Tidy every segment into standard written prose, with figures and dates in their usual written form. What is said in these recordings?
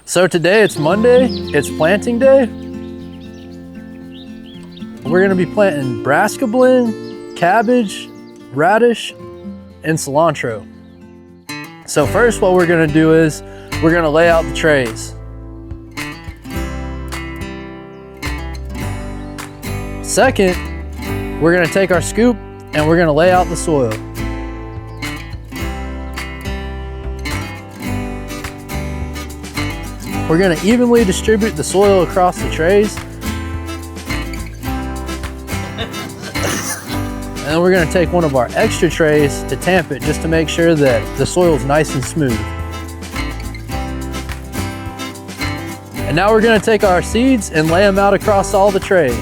So today it's Monday, it's planting day. We're gonna be planting brassica blend, cabbage, radish, and cilantro. So first what we're gonna do is we're gonna lay out the trays. Second, we're gonna take our scoop and we're gonna lay out the soil. We're gonna evenly distribute the soil across the trays. And then we're gonna take one of our extra trays to tamp it just to make sure that the soil is nice and smooth. And now we're gonna take our seeds and lay them out across all the trays.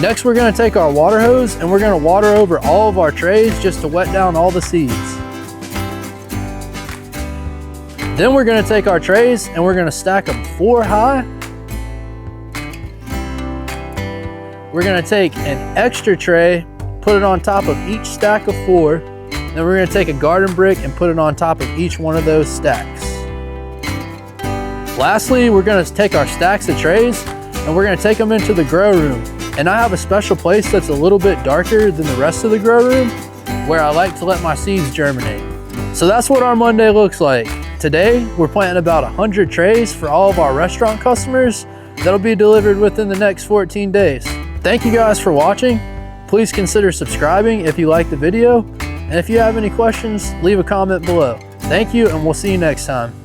Next, we're gonna take our water hose and we're gonna water over all of our trays just to wet down all the seeds. Then we're gonna take our trays and we're gonna stack them 4 high. We're gonna take an extra tray, put it on top of each stack of 4. Then we're gonna take a garden brick and put it on top of each one of those stacks. Lastly, we're gonna take our stacks of trays and we're gonna take them into the grow room. And I have a special place that's a little bit darker than the rest of the grow room where I like to let my seeds germinate. So that's what our Monday looks like. Today, we're planting about 100 trays for all of our restaurant customers that'll be delivered within the next 14 days. Thank you guys for watching. Please consider subscribing if you like the video. And if you have any questions, leave a comment below. Thank you, and we'll see you next time.